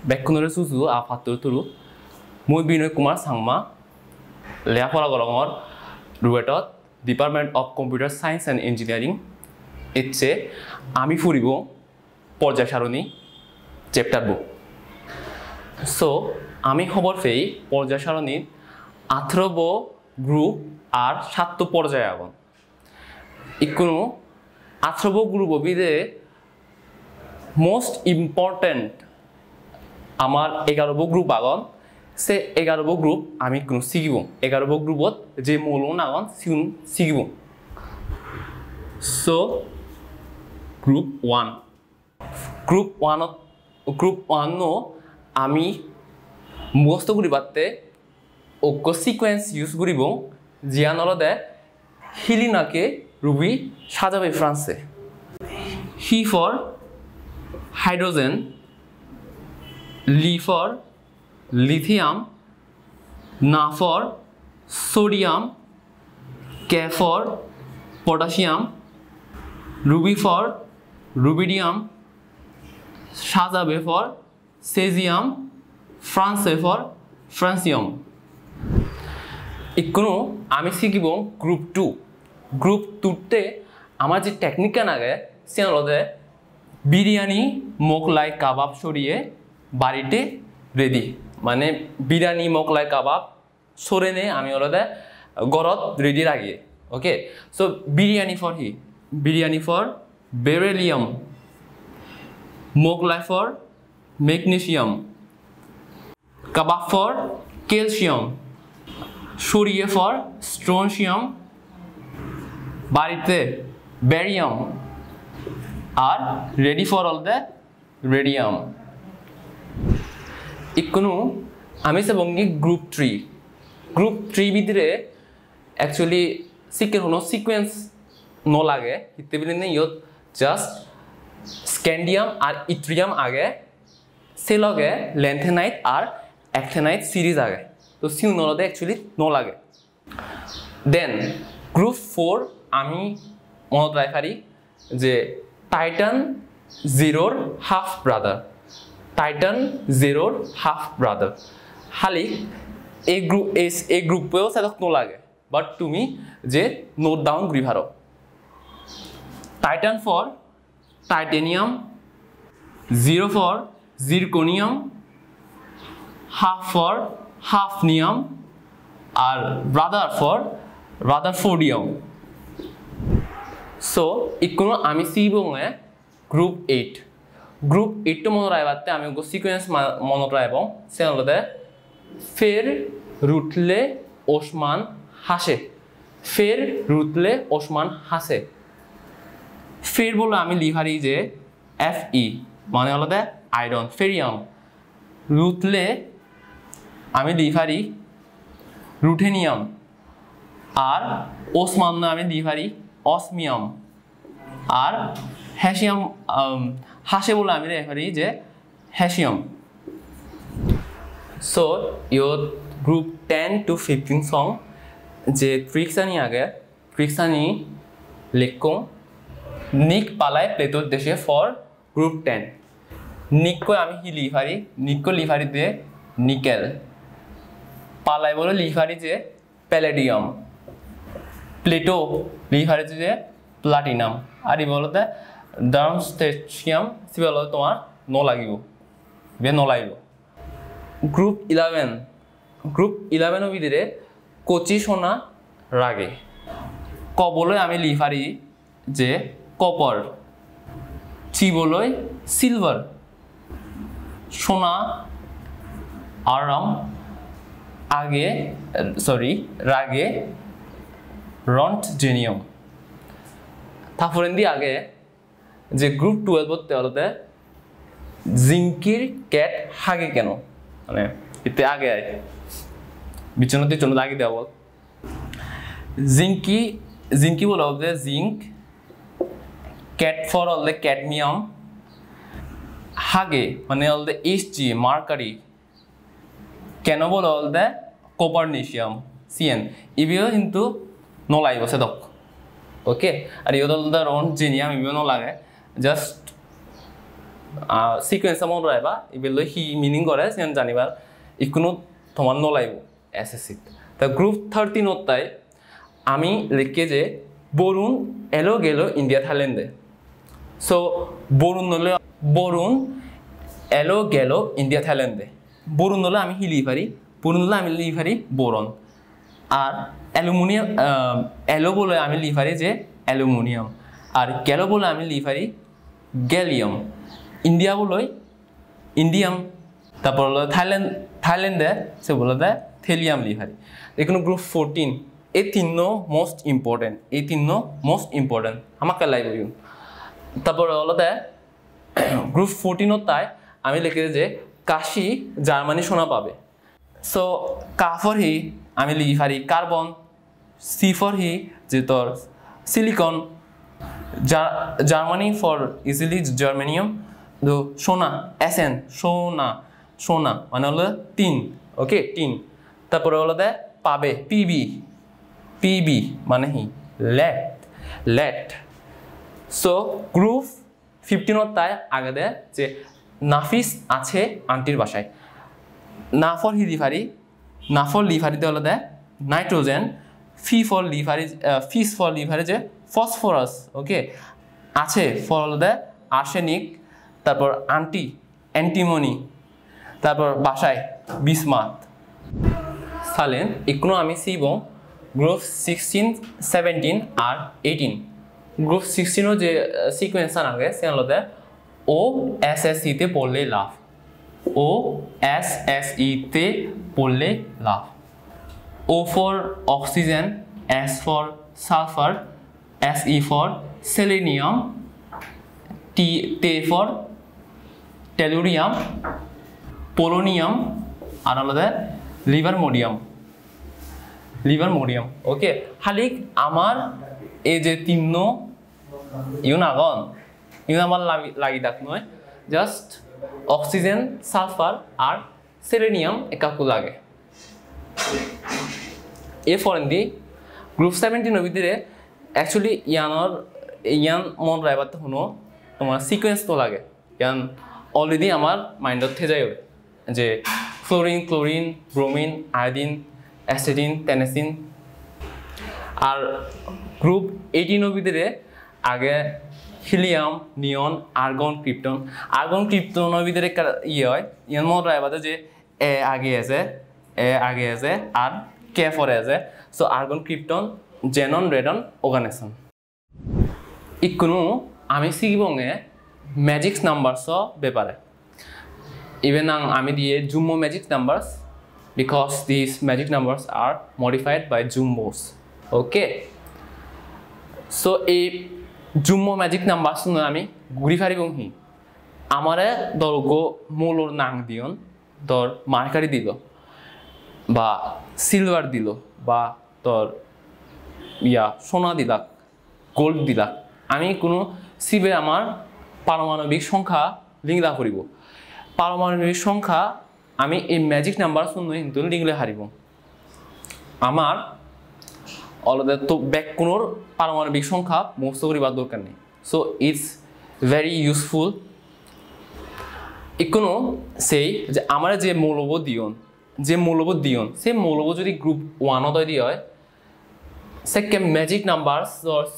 백군어를 수수 아파트 투루 moi Binoy Kumar Sangma লেখাপড়া করঙর রুয়েটত department of computer science and engineering ইচ্ছে আমি ফুরিব পর্যায় সারণী চ্যাপ্টার বুক সো আমি খবর পেয়ে পর্যায় সারণী 18 গ্রুপ আর 7 পর্যায় আগন ইকুনো 18 গ্রুপ বিদে মোস্ট ইম্পর্টেন্ট আমার 11 গ্রুপ আগন সে 11 গ্রুপ আমি কোনো শিখিব 11 গ্রুপত যে মূলন আগন সিউন শিখিব সো গ্রুপ 1 নো আমি মুখস্থ করিবাতে ঐক্য সিকোয়েন্স ইউজ করিব জিয়ান অলদে হিলিনাকে রুবি সাজাবে ফ্রান্সে hi for hydrogen li for lithium, Na for sodium, K for potassium, Ruby for rubidium, Shazabe for cesium, France for francium. Econo আমি শিখিব গ্রুপ 2 তে আমার যে টেকনিক নাগে সে হলদে বিরিয়ানি মোগলাই কাবাব সরিয়ে বাড়িতে রেডি মানে বিরিয়ানি মোগলাই কাবাব সরেনে আমি অলদে গরত রেডি রাখি okay so biryani for beryllium Mughlai for magnesium kebab for calcium সরিয়ে ফর স্ট্রনসিয়াম বাড়িতে ব্যারিয়াম আর রেডি ফর অলদে রেডিয়াম ইকোনো আমি সেবঙ্গি গ্রুপ 3 ভিতরে অ্যাকচুয়ালি সিকের কোনো সিকোয়েন্স ন লাগে হিতে বিলিনে ইয়ত জাস্ট স্ক্যান্ডিয়াম আর ইট্রিয়াম আগে সে লগে ল্যান্থেনাইট আর অ্যাক্টেনাইট সিরিজ আগে তো সিউ নলদে অ্যাকচুয়ালি ন লাগে দেন গ্রুপ 4 আমি মনত রাখারি যে টাইটান জিরোর হাফ ব্রাদার টাইটান জিরোর হাফ ব্রাদার খালি এই গ্রুপেও সেদক ন লাগে বাট তুমি যে নোট ডাউন করি ভারো titan for titanium zero for zirconium half for hafnium আর ব্রাদার ফর রাদারফোর্ডিয়াম সো ইকোনো আমি সিবঙে গ্রুপ 8 মনে রাখতে আমি সিকোয়েন্স মনে রাখব সে হলদে ফের রুটলে ওসমান হাসে ফের বলে আমি লিভারি যে FE মানে হলদে আয়রন ফেরিয়াম রুটলে আমি লিভারি রুথেনিয়াম আর ওসমান আমি লিভারি অসমিয়াম আর হ্যাসিয়াম হাসে বলে আমি রেফারি যে hassium so your group 10 to 15 সং যে ট্রিক্সানি আগে ট্রিক্সানি লেখো নিক পালায় প্লেটোর দেশে ফর গ্রুপ 10 নিকো আমি হি লিভারি নিকো লিভারি দে নিকেল পালায় বলে লিভারি যে প্যালেডিয়াম প্লেটো লিভারি যে প্লাটিনাম আর ই বলতে ডার্মস্টেশিয়াম সিবল তোমার ন লাগিব গ্রুপ 11 ভিতরে কচি সোনা রাগে কবলই আমি লিভারি যে কপার চিবলই সিলভার সোনা আরাম আগে রাগে রন্টজেনিয়াম থাফরেন্দি আগে যে গ্রুপ 12 পড়তে হলতে জিঙ্কির ক্যাট হাগে কেন মানে এতে আগে আয় বিচনতে জন্য লাগি দেব জিঙ্কি বলা হবে জিঙ্ক ক্যাট ফর অলদে ক্যাডমিয়াম হাগে মানে অলদে Hg মার্কারি কেন বলা অলদে কোপারনিশিয়াম Cn ইবিও কিন্তু নলাই বসে দক ওকে আর ইয়োদলদা রন্টজেনিয়াম ইবিও ন লাগে জাস্ট সিকুয়েন্স মন রাইবা ইবেলো হি মিনিং করে সেন জানিবার ইকুনো তোমার নলাইব এসএসসি তা গ্রুপ 13 তাই আমি লিখে যে বরুণ এলো গেল ইন্ডিয়া থাইল্যান্ডে সো বরুণ নলে বরুণ এলো গেল ইন্ডিয়া থাইল্যান্ডে বরুণ নলে আমি হিলি পারি বরুণ নলে আমি লিখি পারি বোরন আর অ্যালুমিনিয়াম এলো বলে আমি লিখি পারি যে অ্যালুমিনিয়াম আর গেল বলে আমি লিখি পারি গ্যালিয়াম ইন্ডিয়া বলে ইন্ডিয়াম তারপর হলো থাইল্যান্ডে সে বলে দেয় থেলিয়াম লিখি পারি এখানে গ্রুপ 14 এই তিন মোস্ট ইম্পর্টেন্ট আমাকে লাগবে তারপর হলো দেয় গ্রুপ 14 তাই আমি লিখে যে কাশি জার্মানি সোনা পাবে সো কা ফর হি আমি লিখি পারি কার্বন সি ফর হি যে তোর সিলিকন জার্মানি ফর ইজিলি জার্মানিয়াম তো সোনা এসএন সোনা মানে হলো টিন ওকে টিন তারপরে হলো দেয় পাবে পিবি মানে হি লেট সো গ্রুপ 15 তাই আগে দেয় যে নাফিস আছে আন্টির বাসায় না ফর হি লিভারি না ফর লিভারিতে হলো দেয় নাইট্রোজেন ফিস ফর লিভারি যে ফসফরাস ওকে আছে ফর হলো দেয় আর্সেনিক তারপর অ্যান্টিমনি তারপর বাসায় বিসমাত সালেন ইকোনমিক্স এবং গ্রুপ 16 17 আর 18 গ্রুপ 16 যে সিকোয়েন্স আগে সে হলো দেয় ও এসএসসি তে পড়লে লাভ OSSE তে পড়লে লাভ O for oxygen, S for sulfur, SE for selenium, T for tellurium, polonium, আর হলো লিভার মোডিয়াম ওকে হালিক আমার এই যে তিন ইউন আগন ইউন আমার লাগি ডাক নয় জাস্ট অক্সিজেন সালফার আর সেলেনিয়াম একাকু লাগে এ ফরেন্দি গ্রুপ 17 ভিতরে অ্যাকচুয়ালি ইয়ান মন রাইবাতে শুনো তোমার সিকোয়েন্স তো লাগে ইয়ান অলরেডি আমার মাইন্ডত থে যায় যে ফ্লোরিন ক্লোরিন ব্রোমিন আয়োডিন অ্যাসিডিন টেনেসিন আর গ্রুপ 18 ভিতরে আগে হিলিয়াম নিয়ন আর্গন ক্রিপ্টন ভিতরে ইয়ে হয় ইয়ান মন রাইবাতে যে এ আগে আছে আর কে ফরে আছে so argon krypton xenon radon organization ইকুনো আমি শিখবঙে ম্যাজিক্স নাম্বারস ব্যাপারে ইভেন আমি দিয়ে jumbo magic numbers because this magic numbers are modified by jumbos okay so এই জুম্বো ম্যাজিক নাম্বারস আমি ঘুরি ফারিবং হি আমারে দর্গ মূলর নাং দিয়ন তোর মার্কারি দিল বা সিলভার দিল বা তোর সোনা দিলাক গোল্ড দিলাক আমি কোনো সিবে আমার পারমাণবিক সংখ্যা লিংলা করিব পারমাণবিক সংখ্যা আমি এই ম্যাজিক নাম্বার শুনে কিন্তু লিংলে হারিব আমার অলরেডি তো ব্যাক কোনোর পারমাণবিক সংখ্যা মুখস্থ করিবার দরকার নেই so it's very useful Econo সেই যে আমার যে মৌলবোধ দিয়ন সেই মৌলবোধ যদি গ্রুপ 1 তৈরি হয় second magic number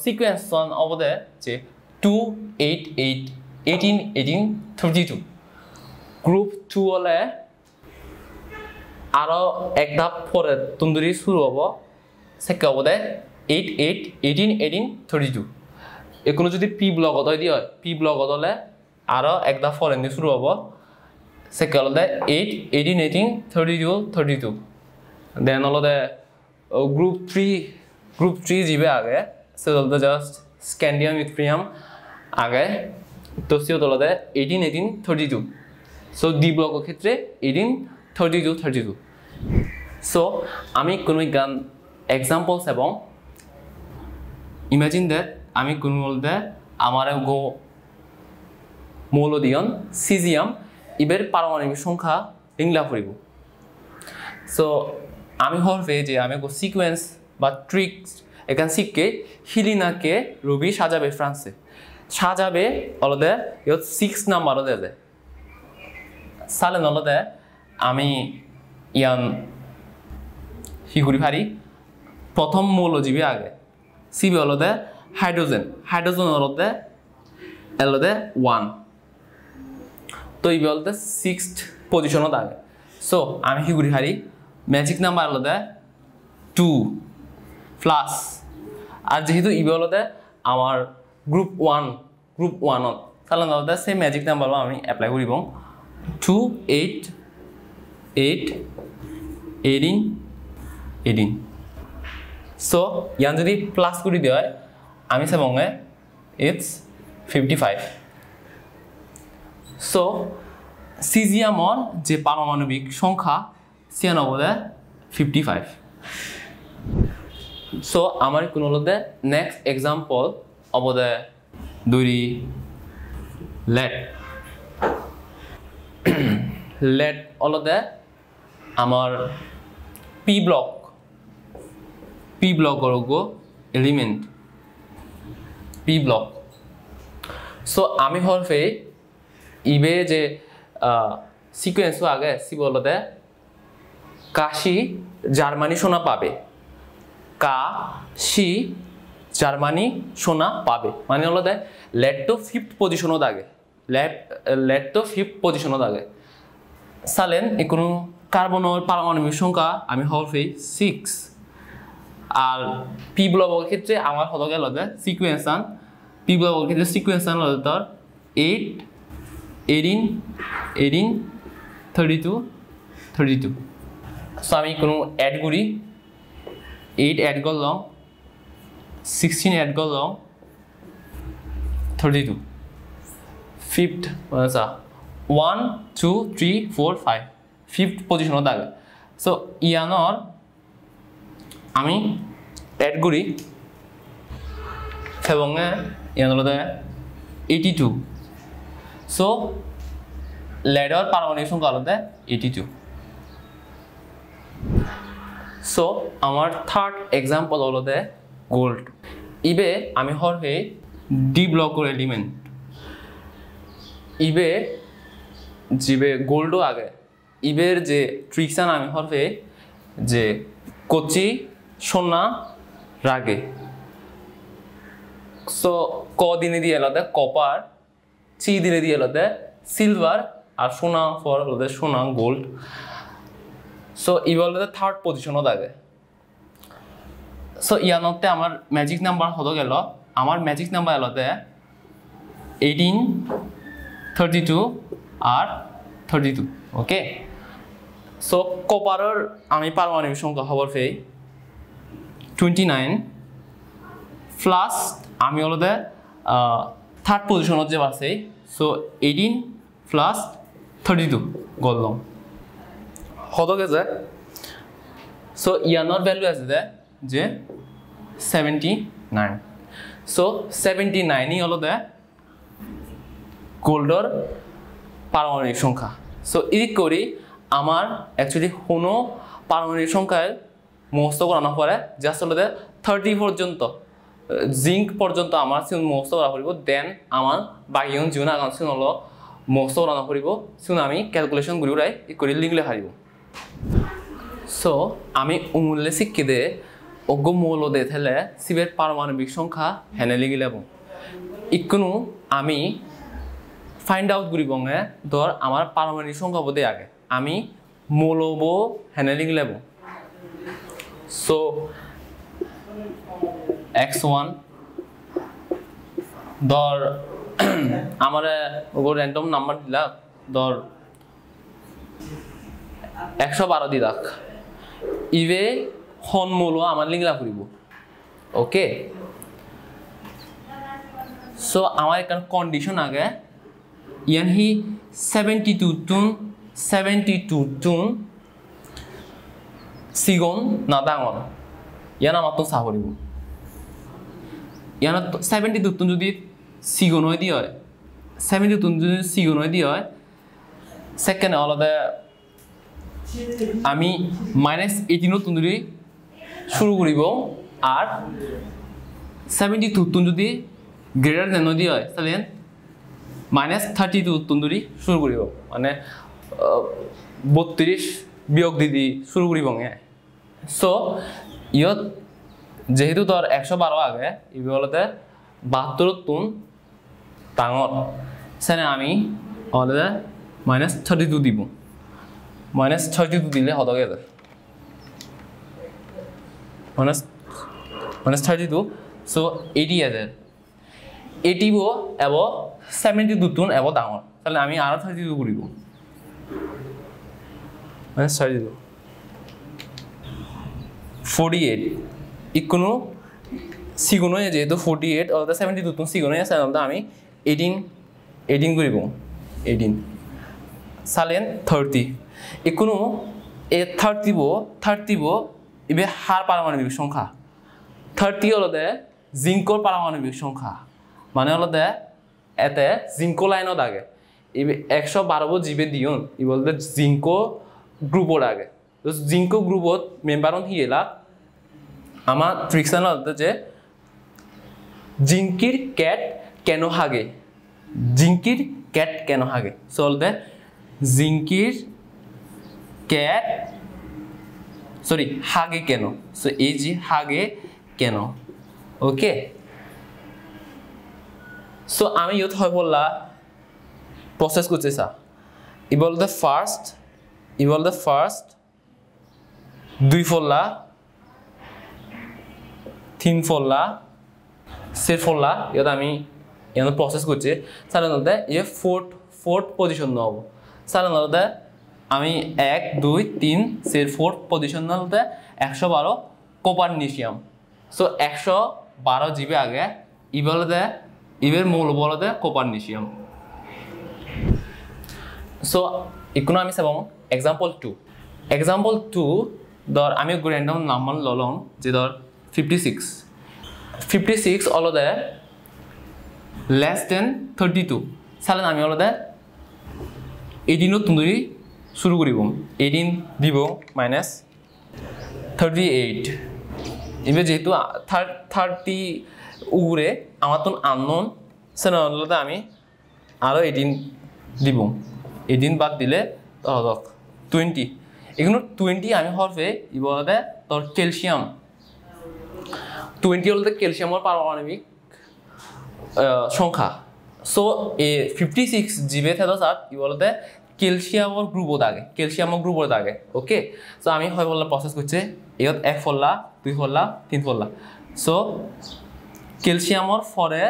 sequence of the যে 2 8 8 18 18 32 গ্রুপ 2 হলে আরো এক ধাপ পরে তন্দুরি শুরু হব সেকে হব দে 8 8 18 18 32 এখনো যদি পি ব্লক তৈরি হয় পি ব্লক হলে আরো এক ধাপ পরে শুরু হব সেকে হল দে 8 18 18 32 32 দেন হল দে গ্রুপ 3 যাবে আগে সে হল দে জাস্ট স্ক্যান্ডিয়াম ইথ্রিয়াম আগে তো সে হল দে 18 18 32 সো ডি ব্লকের ক্ষেত্রে 18 32 32 সো আমি কোনো গান এক্সাম্পলস এবং ইমাজিন দ্যাট আমি কোনো বলতে আমার গো মৌলদিয়ন সিজিয়াম ইবের পারমাণবিক সংখ্যা লিংলা করিব সো আমি হরফে যে আমি গো সিকোয়েন্স বা ট্রিক্স এখান শিখকে হিলিনাকে রবি সাজাবে ফ্রান্সে সাজাবে অলদে ইয়ত 6 নাম্বার দে সালেন অলদে আমি ইয়ান হিগুরি ভারি প্রথম মৌলজীবী আগে সিবি অলদে হাইড্রোজেন অলদে এলদে 1 তো ইবি অলদে 6th পজিশনত আগে সো আমি হিগুরি হারি ম্যাজিক নাম্বার অলদে 2 প্লাস আর যেহেতু ইবি অলদে আমার গ্রুপ 1 সালেন অলদে সেই ম্যাজিক নাম্বার আমি এপ্লাই করিব 2 8 8 18 সো ইয়ান যদি প্লাস করে দেওয়া হয় আমি সেবঙ্গে ইটস 55 সো সিজিয়ামর যে পারমাণবিক সংখ্যা সিয়ান অবদে 55 সো আমার কোন হলদে নেক্সট এক্সাম্পল অবদে দুই লেট অলদে আমার পি ব্লক গো এলিমেন্ট পি ব্লক সো আমি হরফে ইবে যে সিকোয়েন্স আগে সি বলতে কাশি জার্মানি সোনা পাবে কাশি জার্মানি সোনা পাবে মানে হলো দে লেট তো 5th পজিশনত আগে লেট তো 5th পজিশনত আগে সালেন কোনো কার্বনের পারমাণবিক সংখ্যা আমি হরফে 6 আর পি ব্লকের ক্ষেত্রে আমার হলো গেল সিকোয়েন্সান পি ব্লকের ক্ষেত্রে সিকোয়েন্সান হলো তোর 8 18 18 32 32 সো আমি কোনো অ্যাড করি 8 অ্যাড করলাম 16 অ্যাড করলাম 32 5th আচ্ছা 1 2 3 4 5 5th পজিশনত আগে সো ইয়ানর আমি অ্যাড করি এবং ইয়ানর 82 সো লেডার পারমাণবিক সংখ্যা আলাদা 82 সো আমার থার্ড এক্সাম্পল হলো দে গোল্ড ইবে আমি হরফে ডি ব্লকের এলিমেন্ট ইবে জিবে গোল্ডও আগে ইবের যে ট্রিক্সান আমি হরফে যে কচি সোনা রাগে সো ক দিনে দিয়ে আলাদা কপার চি দিনে দিয়ে আলাদা সিলভার আর সোনা ফর আলাদা সোনা গোল্ড সো ই বলতে থার্ড পজিশনত আগে সো ইয়ানতে আমার ম্যাজিক নাম্বার হলো গেল আমার ম্যাজিক নাম্বার এলতে 18 32 আর 32 ওকে সো কপারের আমি পারমাণবিক সংখ্যা খবর পেয়ে 29 প্লাস আমি হলতে থার্ড পজিশনত যে আছে সো 18 প্লাস 32 গললাম হতো গেছে সো ইয়ানোর ভ্যালু আছে যে 79 সো 79ই হলো গোল্ডর পারমাণবিক সংখ্যা সো এই করি আমার অ্যাকচুয়ালি কোনো পারমাণবিক সংখ্যায় মুখস্থ করানো পরে জাস্ট হলো 30 পর্যন্ত জিঙ্ক পর্যন্ত আমার সিন মুখস্থ করা পড়ব দেন আমার বাকি জীবন আগাম সিন হলো মুখস্থ করানো পড়ব সিন আমি ক্যালকুলেশন গুলি করে লিখলে হারিব সো আমি উমূল্যে শিক্ষি দে অজ্ঞ মৌল দে থেলে সিবের পারমাণবিক সংখ্যা হেনে লিখি লেব ইকোনো আমি ফাইন্ড আউট করিব ধর আমার পারমাণবিক সংখ্যা বোধে আগে আমি মৌলব হেনে লিখি লেব সো x1 ধর আমার র্যান্ডম নাম্বার দিলা ধর 112 দিলাক ইবে হন মূল আমার লিখলা করিব ওকে সো আমার একটা কন্ডিশন আগে ইয়ান হি 72 টুন সিগন না ডাঙর ইয়ান আমার তো সাহরিব ইয়ান 72 টুন যদি সিগন হয় দিয়ে হয় 72 টুন যদি সিগন হয় দিয়ে হয় সেকেন্ড আলাদা আমি -18 টুন যদি শুরু করিব আর 72 টুন যদি গ্ৰেটাৰ দেন যদি হয় তাহলে -32 তন্দুরি শুরু করিব মানে 32 বিয়োগ দিদি শুরু করিব সো ইয়ত যেহেতু তোর 112 আগে ই বলতে 72 তুন ডাঙর সেনে আমি অলরেডি -32 দিব -32 দিলে হত গেছে -32 সো 80 আছে 80 বো এব 72 তুন এব ডাঙর তাহলে আমি আরো 32 করিব -32 48 ইকুনো সিগুনো যেহেতু 48 অলরেডি 72 তুন সিগুনো আছে তাহলে আমি 18 করিব 18 সালেন 30 ইকুনো এ 30 বো ইবে হার পারমাণবিক সংখ্যা 30 হলদে জিঙ্কর পারমাণবিক সংখ্যা মানে হলদে এতে জিঙ্কো লাইনত আগে ইবে 112 বো জিবে দিয়ন ই বলতে জিঙ্কো গ্রুপর আগে তো জিঙ্কো গ্রুপত মেম্বারন হিয়েলা আমার ফ্রিকশন হলদে যে জিঙ্কির ক্যাট কেন হাগে সো হলদে জিঙ্কির ক্যাট সরি হাগে কেন সো এই যে হাগে কেন ওকে সো আমি ইয়ত হয় বললা প্রসেস করতে সা ই বলতে ফার্স্ট 2 ফল্লা 3 ফল্লা 4 ফল্লা ইয়ত আমি এন প্রসেস করছি সাধারণত ইয়ে ফোর্থ পজিশন নব সাধারণত আমি 1 2 3 4 পজিশন নলতে 112 কোপারনিশিয়াম সো 112 জিবে আগে ই বলতে ইবের মূল বলতে কোপারনিশিয়াম সো ইকুনো আমি চাবং এক্সাম্পল 2 ধর আমি র্যান্ডম নাম্বার ললং যে ধর 56 অলদে লেস দেন 32 সালেন আমি অলদে 18 তুন্দুরি শুরু করিব 18 দিব -38 এবে যেহেতু 30 উড়ে আমার তো আননোন সেন অলদে আমি আরো 18 দিব 18 বাদ দিলে তহক 20 এগুলো 20 আমি হরফে ই বলতে তোর ক্যালসিয়াম 20 হলতে ক্যালসিয়ামের পারমাণবিক সংখ্যা সো এ 56 জিবে থেতো সাত ই বলতে ক্যালসিয়ামের গ্রুপত আগে ওকে সো আমি হয় বললা প্রসেস করছে এত 1 ফল্লা 2 ফল্লা 3 ফল্লা সো ক্যালসিয়ামের ফরে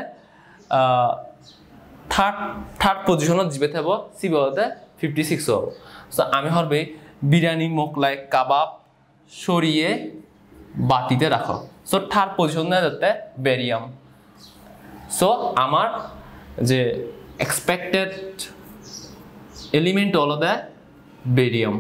থার্ড পজিশনত জিবে থেব সি বলতে 56 হব সো আমি হরবে বিরিয়ানি মোকলাই কাবাব সরিয়ে বাটিতে রাখো সো থার্ড পজিশনে যাতে বেরিয়াম সো আমার যে এক্সপেক্টেড এলিমেন্ট হলো বেরিয়াম